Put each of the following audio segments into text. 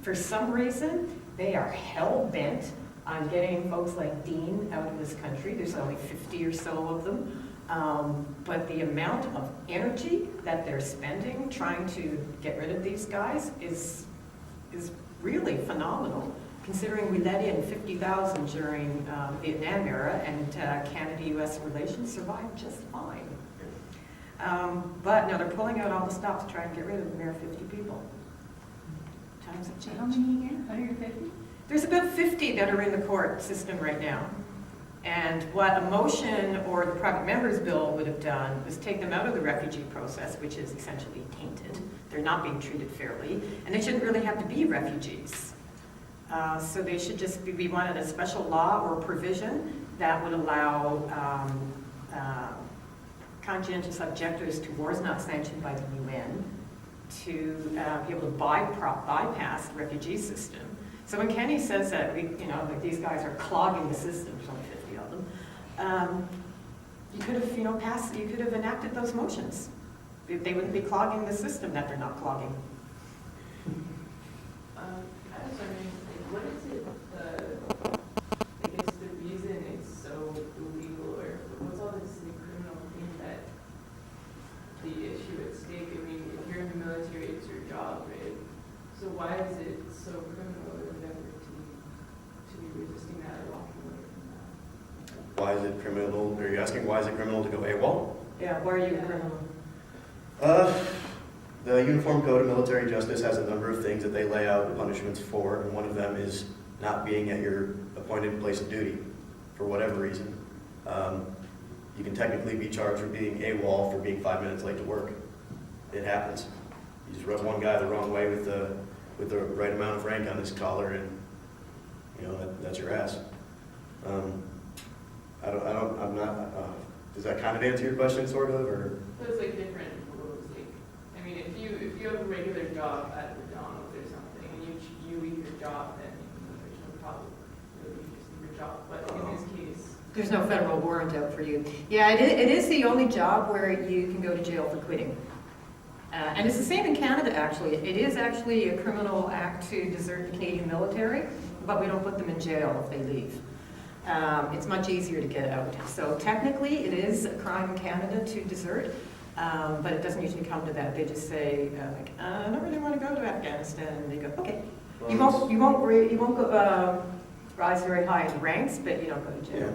For some reason, they are hell-bent on getting folks like Dean out of this country. There's only 50 or so of them. But the amount of energy that they're spending trying to get rid of these guys is really phenomenal, considering we let in 50,000 during the Vietnam era, and Canada-U.S. relations survived just fine. But now they're pulling out all the stops to try and get rid of the mere 50 people. Times have changed. How many again? 150? There's about 50 that are in the court system right now. And what a motion or the private members bill would have done was take them out of the refugee process, which is essentially tainted. They're not being treated fairly, and they shouldn't really have to be refugees. So they should just be, we wanted a special law or provision that would allow conscientious objectors to wars not sanctioned by the UN to be able to bypass the refugee system. So when Kenny says that like these guys are clogging the system, there's only 50 of them, you could have you could have enacted those motions. They wouldn't be clogging the system that they're not clogging. I was wondering, like, what is it, I guess the reason it's so illegal, or what's all this criminal thing that the issue at stake? I mean, if you're in the military, it's your job, right? So why is it so criminal or whatever to be resisting that or walking away from that? Why is it criminal? Are you asking why is it criminal to go AWOL? Yeah, why are you a criminal? The Uniform Code of Military Justice has a number of things that they lay out the punishments for, and one of them is not being at your appointed place of duty for whatever reason. You can technically be charged for being AWOL for being 5 minutes late to work. It happens. You just rub one guy the wrong way with the right amount of rank on his collar, and that's your ass. I'm not. Does that kind of answer your question, sort of, or? So it's like different rules. Like, I mean, if you have a regular job at McDonald's or something, and you leave your job, then there's no problem. You just leave your job. But in this case, There's no federal warrant out for you. Yeah, it is the only job where you can go to jail for quitting. And it's the same in Canada, actually. It is actually a criminal act to desert the Canadian military, but we don't put them in jail if they leave. It's much easier to get out. So technically, it is a crime in Canada to desert, but it doesn't usually come to that. They just say, I don't really want to go to Afghanistan, and they go, okay. You won't go, rise very high in the ranks, but you don't go to jail. Yeah.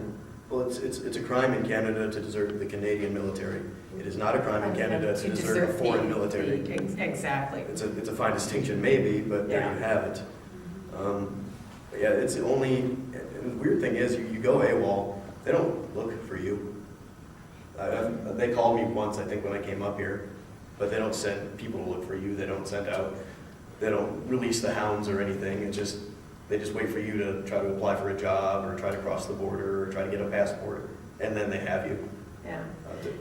Well, it's a crime in Canada to desert the Canadian military. It is not a crime in Canada to desert a foreign military. Exactly. It's a fine distinction, maybe, but there you have it. But yeah, it's the only. And the weird thing is, you go AWOL, they don't look for you. They called me once, I think, when I came up here, but they don't send people to look for you. They don't release the hounds or anything. They just wait for you to try to apply for a job or try to cross the border or try to get a passport, and then they have you. Yeah.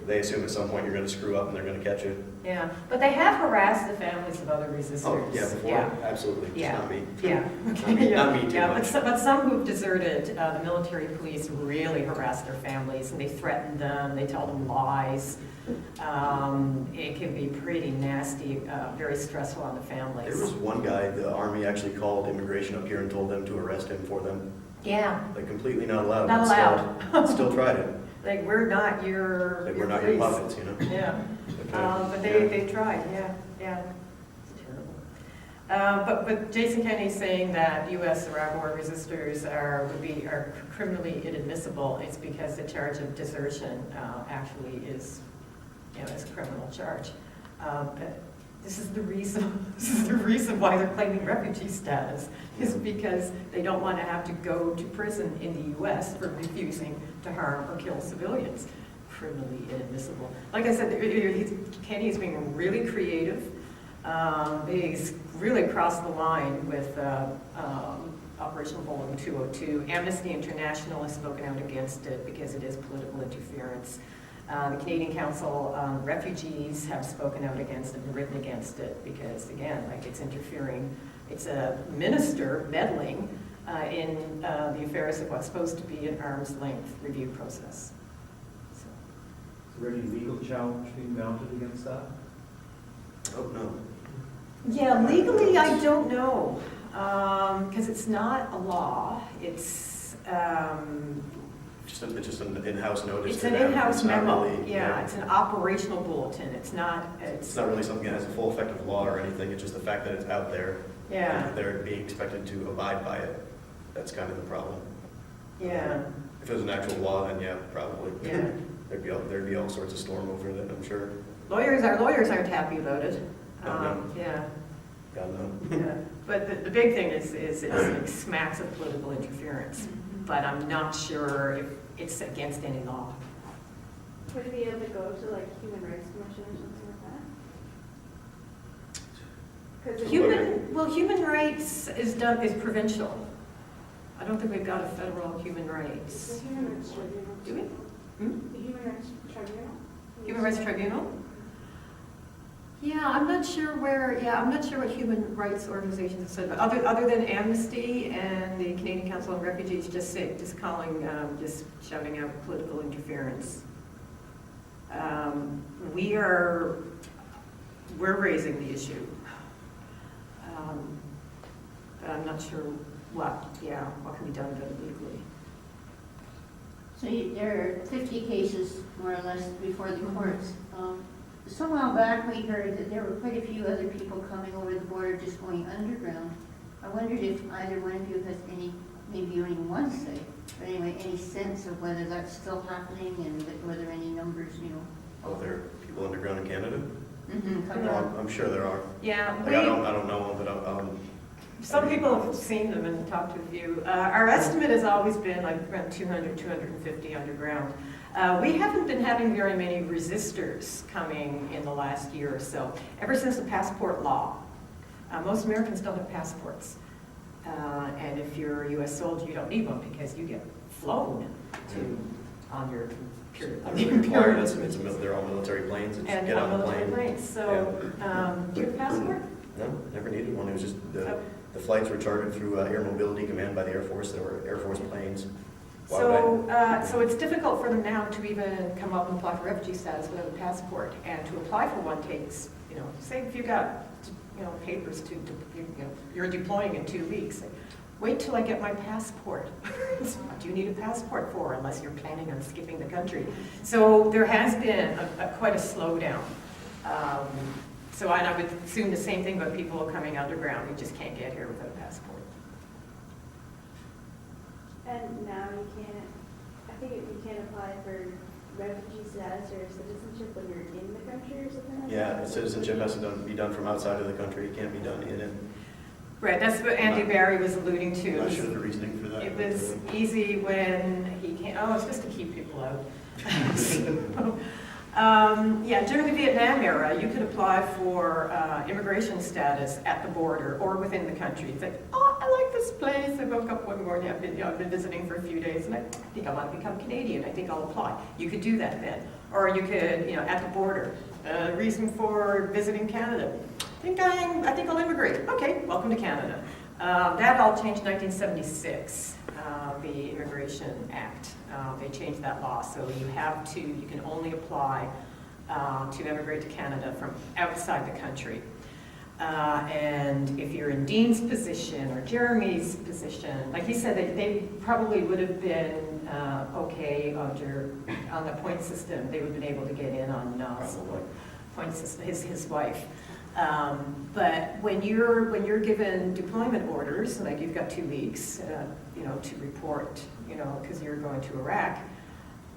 They assume at some point you're going to screw up and they're going to catch you. Yeah, but they have harassed the families of other resistors. Oh, yeah, before? Yeah. Absolutely. Yeah. It's not me. Yeah. Okay. Not me too yeah, much. but some who've deserted, the military police really harass their families, and they threaten them, they tell them lies. It can be pretty nasty, very stressful on the families. There was one guy, the Army actually called immigration up here and told them to arrest him for them. Yeah. Like, completely not allowed. Not but allowed. Still tried it. Like, we're not your Like, we're not your police. puppets, you know? Yeah. But they tried, yeah. It's terrible. But Jason Kenney's saying that U.S. Iraq War resistors are criminally inadmissible. It's because the charge of desertion actually is a criminal charge. But this is the reason why they're claiming refugee status, is because they don't want to have to go to prison in the U.S. for refusing to harm or kill civilians. Criminally inadmissible. Like I said, Kenny is being really creative. He's really crossed the line with Operation Volume 202. Amnesty International has spoken out against it because it is political interference. The Canadian Council on Refugees have spoken out against it and written against it because, again, like it's interfering. It's a minister meddling in the affairs of what's supposed to be an arm's length review process. Is there any legal challenge being mounted against that? Oh, no. Yeah, legally, I don't know. because it's not a law, it's, It's just an in-house notice. it's to an them. in-house It's not memo. really- Yeah, it's an operational bulletin, It's not really something that has a full effect of law or anything, it's just the fact that it's out there. yeah, And they're being expected to abide by it. That's kind of the problem. yeah, If it was an actual law, then yeah, probably. yeah. There'd be all sorts of storm over that, I'm sure. Our lawyers aren't happy about it. Yeah, God, no. yeah. But the big thing is it like smacks of political interference, but I'm not sure if it's against any law. Would it be able to go to like Human Rights Commission or something like that? 'Cause it- Human rights is provincial. I don't think we've got a federal human The rights. Human Rights Tribunal. Do we? The Human Rights Tribunal? Human Rights Tribunal? Yeah, I'm not sure what human rights organizations have said, but other than Amnesty and the Canadian Council on Refugees just shouting out political interference. We're raising the issue. But I'm not sure what can be done about it legally. So there are 50 cases, more or less, before the courts. Some while back, we heard that there were quite a few other people coming over the border just going underground. I wondered if either one of you has any, maybe you don't even want to say, but anyway, any sense of whether that's still happening and whether any numbers, Oh, there are people underground in Canada? coming Well, up. I'm sure there are. Yeah, Like, I don't know them, but some people have seen them and talked to a few. Our estimate has always been like around 200, 250 underground. We haven't been having very many resistors coming in the last year or so, ever since the passport law. Most Americans don't have passports. And if you're a U.S. soldier, you don't need one because you get flown on your period. they're all military planes, and just And get on the military plane. planes. So, do you have a passport? No, never needed one, it was just, the flights were chartered through Air Mobility Command by the Air Force, there were Air Force planes. Why would I- So it's difficult for them now to even come up and apply for refugee status without a passport. And to apply for one takes, say if you've got, papers you're deploying in 2 weeks. Wait till I get my passport. What do you need a passport for unless you're planning on skipping the country? So there has been quite a slowdown. So I would assume the same thing about people coming underground. You just can't get here without a passport. And now I think you can't apply for refugee status or citizenship when you're in the country or something like that? Yeah, citizenship has to be done from outside of the country, it can't be done in it. Right, that's what Andy Barry was alluding to. I'm not sure the reasoning for that. It was easy when he came, it's just to keep people out. During the Vietnam era, you could apply for immigration status at the border or within the country. It's like, I like this place. I woke up one morning, I've been visiting for a few days, and I think I want to become Canadian. I think I'll apply. You could do that then. Or you could, at the border, reason for visiting Canada. I think I'll immigrate. Okay, welcome to Canada. That all changed in 1976, the Immigration Act. They changed that law, so you can only apply to immigrate to Canada from outside the country. And if you're in Dean's position or Jeremy's position, like he said, they probably would have been okay on the point system. They would have been able to get in on point system, his wife. But when you're given deployment orders, like you've got 2 weeks, to report, because you're going to Iraq,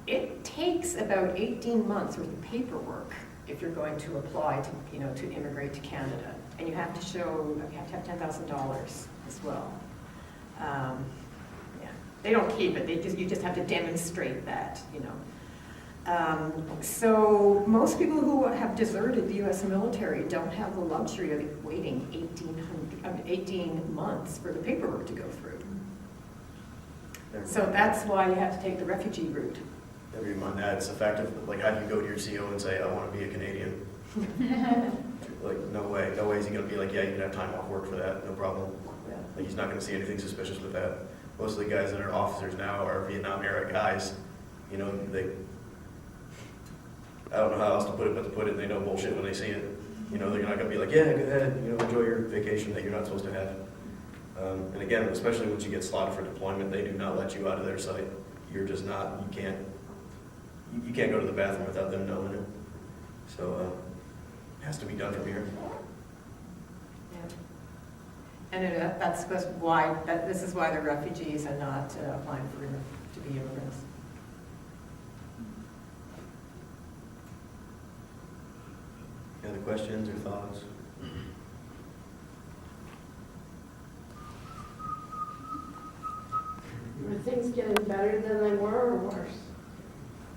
it takes about 18 months worth of paperwork if you're going to apply to immigrate to Canada, and you have to have $10,000 as well. They don't keep it. You just have to demonstrate that, So most people who have deserted the U.S. military don't have the luxury of waiting 18 months for the paperwork to go through. So that's why you have to take the refugee route. Never mind that, it's the fact of, how do you go to your CO and say, I want to be a Canadian? No way is he going to be like, yeah, you can have time off work for that, no problem. Yeah. He's not going to see anything suspicious with that. Most of the guys that are officers now are Vietnam-era guys. I don't know how else to put it, but to put it, they know bullshit when they see it. They're not going to be like, yeah, go ahead, enjoy your vacation that you're not supposed to have. And again, especially once you get slotted for deployment, they do not let you out of their site. You're just not, you can't go to the bathroom without them knowing it. So it has to be done from here. Yeah. And that's why, this is why the refugees are not applying to be immigrants. Any other questions or thoughts? Are things getting better than they were or worse?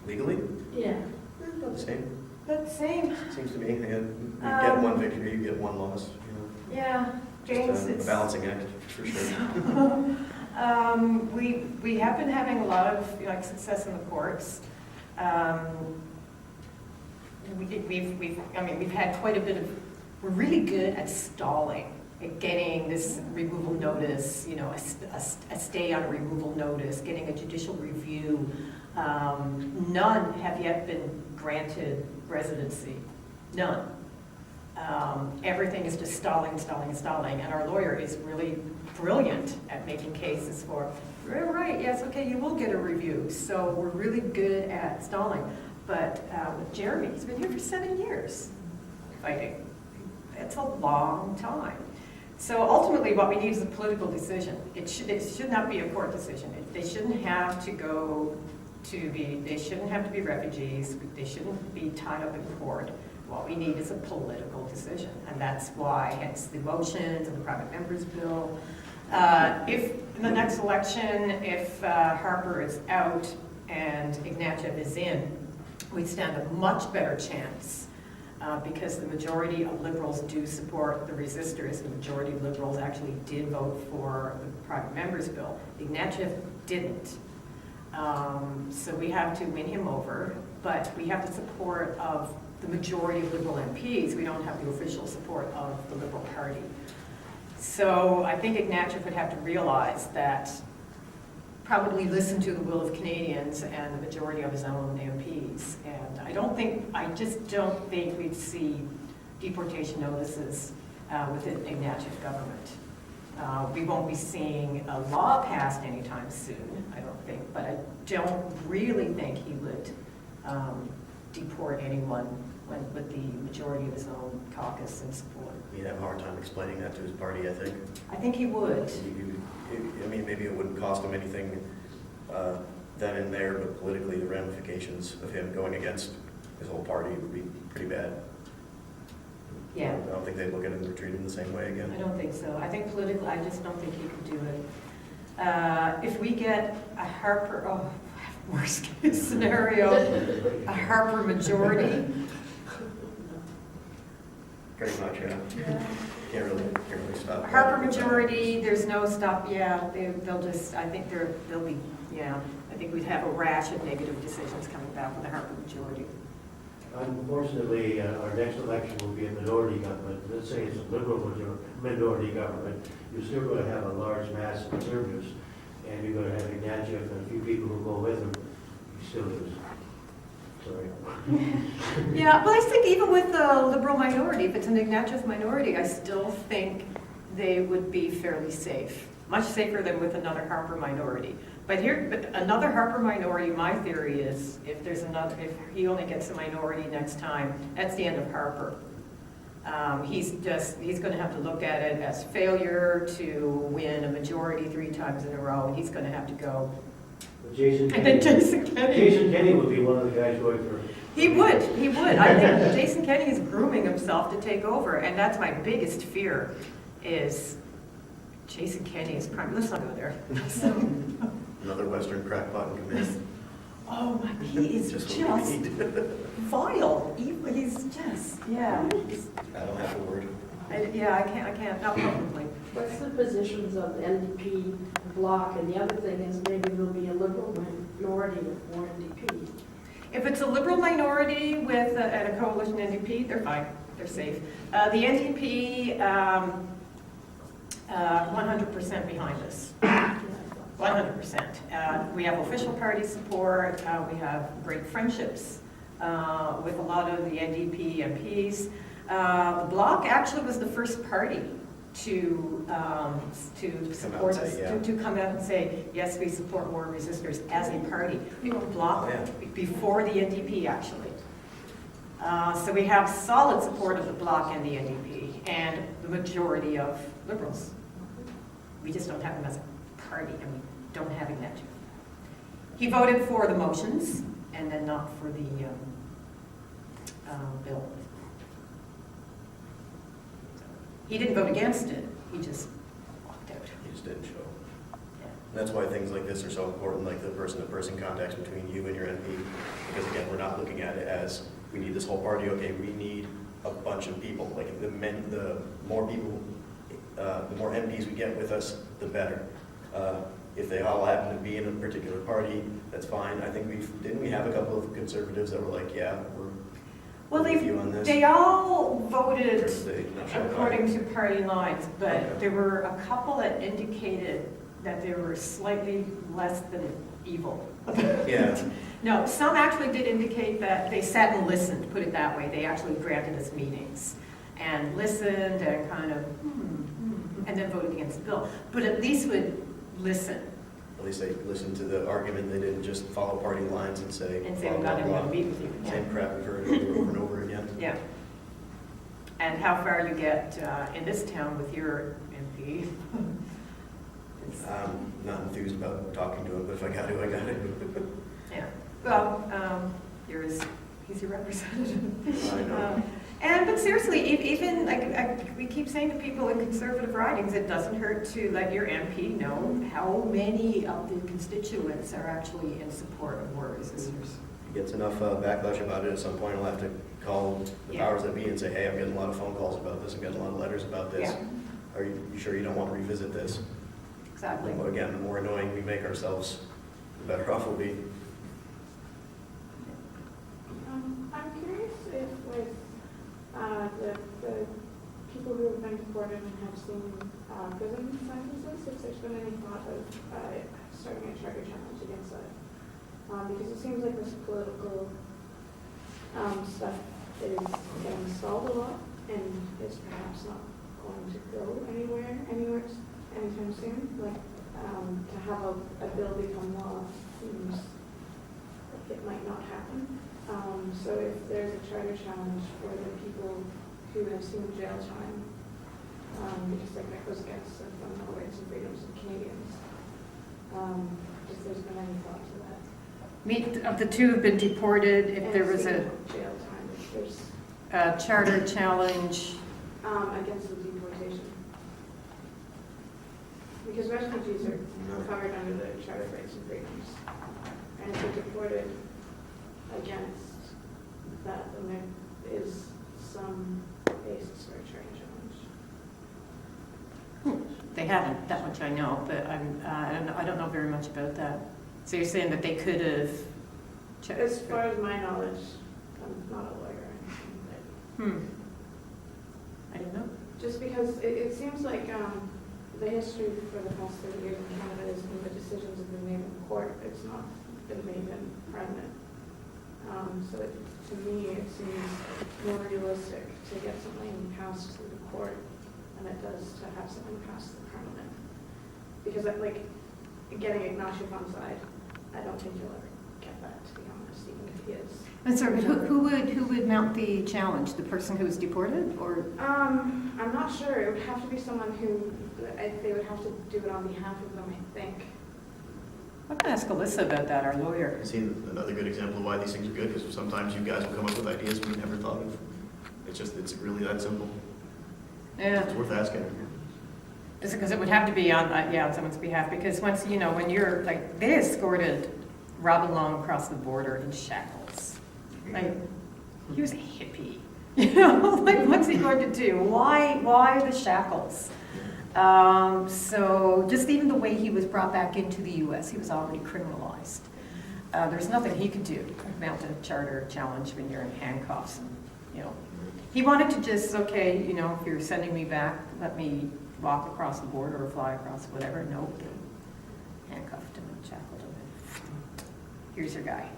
Legally? Yeah. The same? But same. Seems to me. You get one victory, you get one loss. You know. Yeah, James, Just a it's... balancing act, for sure. We have been having a lot of success in the courts. We've had quite a bit of, we're really good at stalling, at getting this removal notice, a stay on a removal notice, getting a judicial review. None have yet been granted residency, none. Everything is just stalling, and our lawyer is really brilliant at making cases for, right, yes, okay, you will get a review. So we're really good at stalling. But with Jeremy, he's been here for 7 years fighting. It's a long time. So ultimately what we need is a political decision. It should not be a court decision. They shouldn't have to they shouldn't have to be refugees. They shouldn't be tied up in court. What we need is a political decision. And that's why, hence the motions and the private members bill. If in the next election, if Harper is out and Ignatieff is in, we stand a much better chance because the majority of Liberals do support the resistors. The majority of Liberals actually did vote for the private members bill. Ignatieff didn't. So we have to win him over, but we have the support of the majority of Liberal MPs. We don't have the official support of the Liberal Party. So I think Ignatieff would have to realize that, probably listen to the will of Canadians and the majority of his own MPs. And I just don't think we'd see deportation notices with the Ignatieff government. We won't be seeing a law passed anytime soon, I don't think, but I don't really think he would deport anyone with the majority of his own caucus in support. He'd have a hard time explaining that to his party, I think. I think he would. Maybe it wouldn't cost him anything then and there, but politically the ramifications of him going against his whole party would be pretty bad. Yeah. I don't think they'd look at him and treat him the same way again. I don't think so. I think politically, I just don't think he could do it. If we get a Harper, worst case scenario, a Harper majority. Pretty much, yeah. Can't really stop. A Harper majority, there's no stop, yeah, they'll just, I think they'll be, yeah, I think we'd have a rash of negative decisions coming back with a Harper majority. Unfortunately, our next election will be a minority government. Let's say it's a liberal minority government. You're still going to have a large mass of conservatives, and you're going to have Ignatieff and a few people who go with him. You still lose. Sorry. Yeah, but I think even with a liberal minority, if it's an Ignatieff minority, I still think they would be fairly safe. Much safer than with another Harper minority. But another Harper minority, my theory is, if he only gets a minority next time, that's the end of Harper. He's going to have to look at it as failure to win a majority 3 times in a row. He's going to have to go. Jason Kenney would be one of the guys going for. He would. I think Jason Kenney is grooming himself to take over, and that's my biggest fear. Is Jason Kenney is prime. Let's not go there. Another Western crackpot in command. Oh my! He is just vile. He's just I don't have a word. I can't. Not publicly. What's the positions of the NDP bloc? And the other thing is maybe there'll be a liberal minority with more NDP. If it's a liberal minority with a coalition NDP, they're fine. They're safe. The NDP, 100% behind us. 100%. We have official party support. We have great friendships with a lot of the NDP MPs. The Bloc actually was the first party to support and us, say, yeah. to come out and say, yes, we support war resisters as a party. We were blocked Oh, before the NDP, actually. So we have solid support of the Bloc and the NDP, and the majority of Liberals. We just don't have them as a party, and we don't have Ignacio. He voted for the motions, and then not for the bill. He didn't vote against it, he just walked out. He just didn't show. Yeah. And that's why things like this are so important, like the person-to-person contacts between you and your MP. Because again, we're not looking at it as, we need this whole party, okay, we need a bunch of people. Like the more people, the more MPs we get with us, the better. If they all happen to be in a particular party, that's fine. I think didn't we have a couple of conservatives that were like, yeah, we're with you on this? They all voted Or they not show according to party lines, but Okay. there were a couple that indicated that they were slightly less than evil. Yeah. No, some actually did indicate that they sat and listened, put it that way. They actually granted us meetings and listened and kind of, and then voted against the bill. But at least would listen At least they listened to the argument. They didn't just follow party lines and say, and say, blah, we blah, got to blah. meet with you. Yeah. Same crap we've heard over and over again. Yeah. And how far you get in this town with your MP. is- I'm not enthused about talking to him, but if I got to, I got to. Yeah, well, he's your representative. I know. But seriously, even, we keep saying to people in conservative ridings, it doesn't hurt to let your MP know how many of the constituents are actually in support of war resisters. If he gets enough backlash about it, at some point I'll have to call the Yeah. powers that be and say, hey, I'm getting a lot of phone calls about this, I'm getting a lot of letters about this. Yeah. Are you sure you don't want to revisit this? Exactly. But again, the more annoying we make ourselves, the better off we'll be. I'm curious if with the people who have been deported and have seen prison sentences, if there's been any thought of starting a charter challenge against that. Because it seems like this political stuff is getting stalled a lot and is perhaps not going to go anywhere anytime soon. Like to have a bill become law seems like it might not happen. So if there's a charter challenge for the people who have seen jail time, because like that goes against the fundamental rights and freedoms of Canadians, if there's been any thought to that. Of the two who've been deported, if there was a jail time, if there's charter challenge, against the deportation. Because refugees are covered under the Charter of Rights and Freedoms. And if they're deported against that, then there is some basis for a charter challenge. they haven't, that much I know, but I don't know very much about that. So you're saying that they could have... As far as my knowledge, I'm not a lawyer or anything, I don't know. but just because it seems like the history for the past 30 years in Canada is when the decisions have been made in court, it's not been made in Parliament. So to me, it seems more realistic to get something passed through the court than it does to have something passed through Parliament. Because getting Ignacio on side, I don't think you'll ever get that, to be honest, even if he is. And so who would mount the challenge? The person who was deported, or? I'm not sure. It would have to be someone who, they would have to do it on behalf of them, I think. I'm gonna ask Alyssa about that, our lawyer. See, another good example of why these things are good, because sometimes you guys will come up with ideas we never thought of. It's really that simple. Yeah. It's worth asking. Just because it would have to be on someone's behalf, because once, when you're, like, they escorted Robin Long across the border in shackles. Like, he was a hippie. Like, what's he going to do? Why the shackles? So just even the way he was brought back into the U.S., he was already criminalized. There's nothing he could do to mount a charter challenge when you're in handcuffs. And, he wanted to just, okay, if you're sending me back, let me walk across the border or fly across, whatever. Nope, they handcuffed him and shackled him. And here's your guy.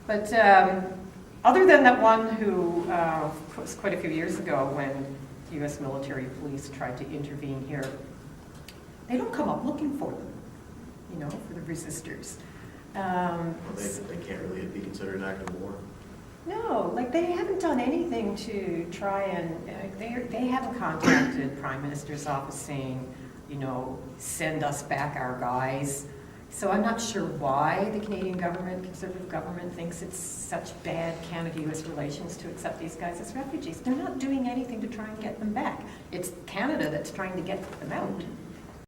But other than that one who was quite a few years ago when US military police tried to intervene here, they don't come up looking for them, you know, for the resistors. Well, they can't really be considered an act of war. No, like they haven't done anything to try and, they haven't contacted Prime Minister's office saying, you know, send us back our guys. So I'm not sure why the Canadian government, Conservative government, thinks it's such bad Canada-US relations to accept these guys as refugees. They're not doing anything to try and get them back. It's Canada that's trying to get them out.